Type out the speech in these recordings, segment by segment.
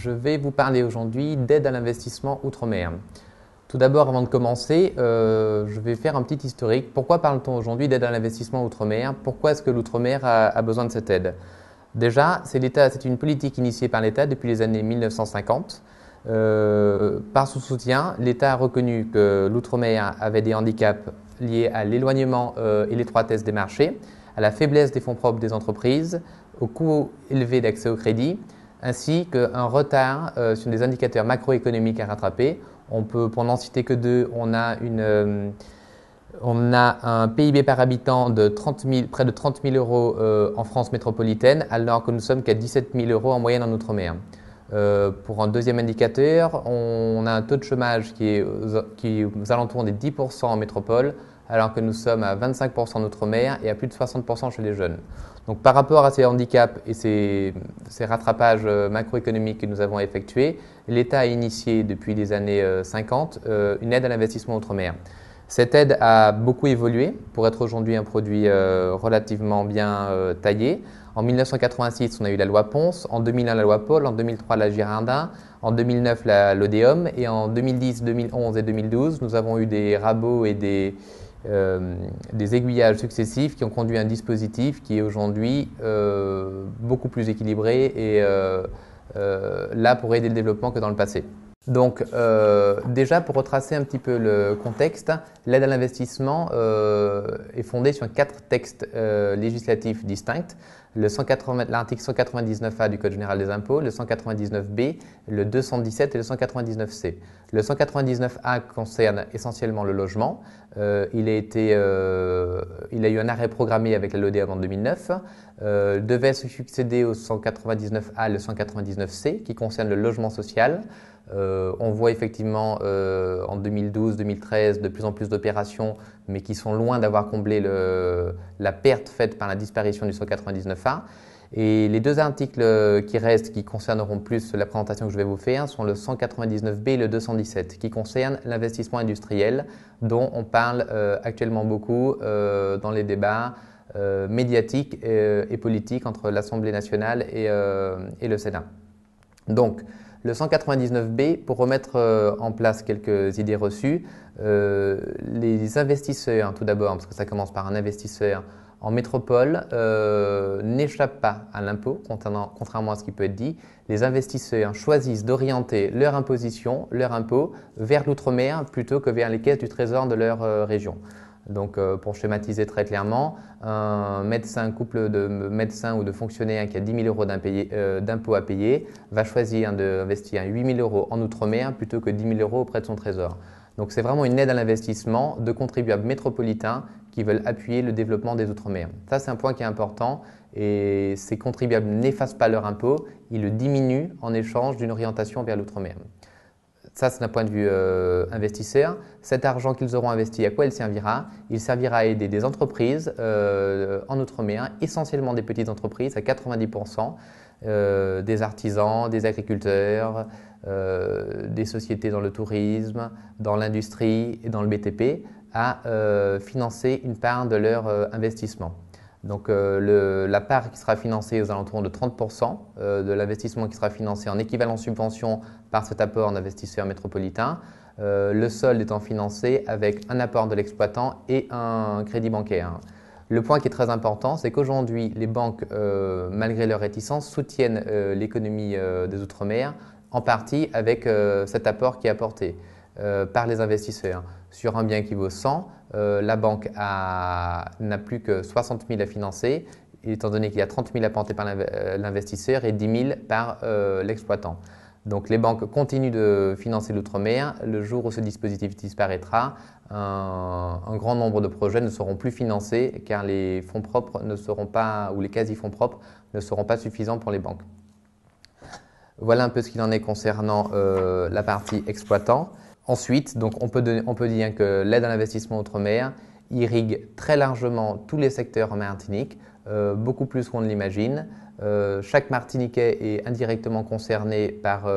Je vais vous parler aujourd'hui d'aide à l'investissement outre-mer. Tout d'abord, avant de commencer, je vais faire un petit historique. Pourquoi parle-t-on aujourd'hui d'aide à l'investissement outre-mer? Pourquoi est-ce que l'outre-mer a besoin de cette aide? Déjà, c'est une politique initiée par l'État depuis les années 1950. Par son soutien, l'État a reconnu que l'outre-mer avait des handicaps liés à l'éloignement et l'étroitesse des marchés, à la faiblesse des fonds propres des entreprises, au coût élevé d'accès au crédit, ainsi qu'un retard sur des indicateurs macroéconomiques à rattraper. Pour n'en citer que deux, on a un PIB par habitant de près de 30 000 euros en France métropolitaine, alors que nous sommes qu'à 17 000 euros en moyenne en outre-mer. Pour un deuxième indicateur, on a un taux de chômage qui est aux alentours des 10% en métropole, alors que nous sommes à 25% en outre-mer et à plus de 60% chez les jeunes. Donc par rapport à ces handicaps et ces rattrapages macroéconomiques que nous avons effectués, l'État a initié depuis les années 50 une aide à l'investissement outre-mer. Cette aide a beaucoup évolué pour être aujourd'hui un produit relativement bien taillé. En 1986, on a eu la loi Ponce, en 2001 la loi Paul, en 2003 la Girardin, en 2009 l'ODEOM et en 2010, 2011 et 2012, nous avons eu des rabots et des aiguillages successifs qui ont conduit à un dispositif qui est aujourd'hui beaucoup plus équilibré et là pour aider le développement que dans le passé. Donc déjà pour retracer un petit peu le contexte, l'aide à l'investissement est fondée sur 4 textes législatifs distincts. L'article 199A du Code général des impôts, le 199B, le 217 et le 199C. Le 199A concerne essentiellement le logement. Il a eu un arrêt programmé avec la LODEOM en 2009. Devait se succéder au 199A le 199C qui concerne le logement social. On voit effectivement en 2012-2013 de plus en plus d'opérations, mais qui sont loin d'avoir comblé la perte faite par la disparition du 199A. Et les deux articles qui restent, qui concerneront plus la présentation que je vais vous faire, sont le 199B et le 217, qui concernent l'investissement industriel, dont on parle actuellement beaucoup dans les débats médiatiques et politiques entre l'Assemblée nationale et le Sénat. Donc, le 199B, pour remettre en place quelques idées reçues, les investisseurs, tout d'abord, parce que ça commence par un investisseur en métropole, n'échappent pas à l'impôt, contrairement à ce qui peut être dit. Les investisseurs choisissent d'orienter leur imposition, leur impôt, vers l'outre-mer plutôt que vers les caisses du trésor de leur région. Donc, pour schématiser très clairement, un couple de médecins ou de fonctionnaires qui a 10 000 euros d'impôts à payer va choisir d'investir 8 000 euros en outre-mer plutôt que 10 000 euros auprès de son trésor. Donc, c'est vraiment une aide à l'investissement de contribuables métropolitains qui veulent appuyer le développement des outre-mer. Ça, c'est un point qui est important et ces contribuables n'effacent pas leur impôt, ils le diminuent en échange d'une orientation vers l'outre-mer. Ça, c'est d'un point de vue investisseur. Cet argent qu'ils auront investi, à quoi il servira? Il servira à aider des entreprises en outre-mer, essentiellement des petites entreprises à 90%, des artisans, des agriculteurs, des sociétés dans le tourisme, dans l'industrie et dans le BTP, à financer une part de leur investissement. Donc la part qui sera financée aux alentours de 30% de l'investissement qui sera financé en équivalent subvention par cet apport d'investisseurs métropolitains, le solde étant financé avec un apport de l'exploitant et un crédit bancaire. Le point qui est très important, c'est qu'aujourd'hui, les banques, malgré leur réticence, soutiennent l'économie des Outre-mer, en partie avec cet apport qui est apporté par les investisseurs. Sur un bien qui vaut 100, la banque n'a plus que 60 000 à financer, étant donné qu'il y a 30 000 apportés par l'investisseur et 10 000 par l'exploitant. Donc les banques continuent de financer l'outre-mer. Le jour où ce dispositif disparaîtra, un grand nombre de projets ne seront plus financés car les fonds propres ne seront pas, ou les quasi-fonds propres ne seront pas suffisants pour les banques. Voilà un peu ce qu'il en est concernant la partie exploitant. Ensuite, donc on peut dire que l'aide à l'investissement outre-mer irrigue très largement tous les secteurs en Martinique, beaucoup plus qu'on ne l'imagine. Chaque Martiniquais est indirectement concerné par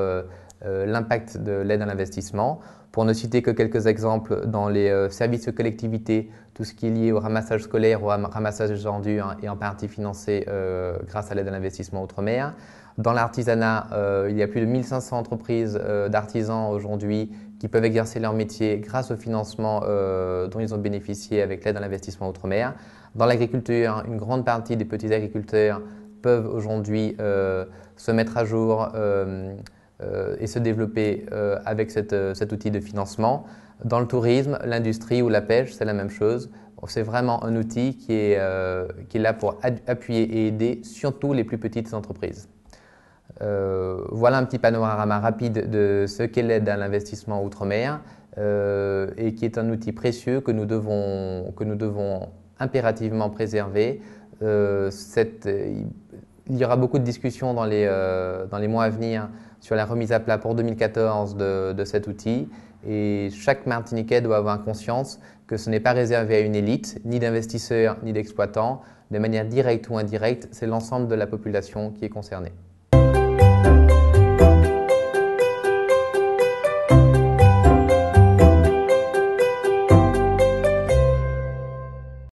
l'impact de l'aide à l'investissement. Pour ne citer que quelques exemples, dans les services de collectivité, tout ce qui est lié au ramassage scolaire ou au ramassage des ordures est en partie financé grâce à l'aide à l'investissement outre-mer. Dans l'artisanat, il y a plus de 1500 entreprises d'artisans aujourd'hui qui peuvent exercer leur métier grâce au financement dont ils ont bénéficié avec l'aide à l'investissement outre-mer. Dans l'agriculture, une grande partie des petits agriculteurs peuvent aujourd'hui se mettre à jour et se développer avec cet outil de financement. Dans le tourisme, l'industrie ou la pêche, c'est la même chose. C'est vraiment un outil qui est là pour appuyer et aider surtout les plus petites entreprises. Voilà un petit panorama rapide de ce qu'est l'aide à l'investissement outre-mer et qui est un outil précieux que nous devons impérativement préserver. Il y aura beaucoup de discussions dans les mois à venir sur la remise à plat pour 2014 de cet outil et chaque Martiniquais doit avoir conscience que ce n'est pas réservé à une élite, ni d'investisseurs, ni d'exploitants. De manière directe ou indirecte, c'est l'ensemble de la population qui est concernée.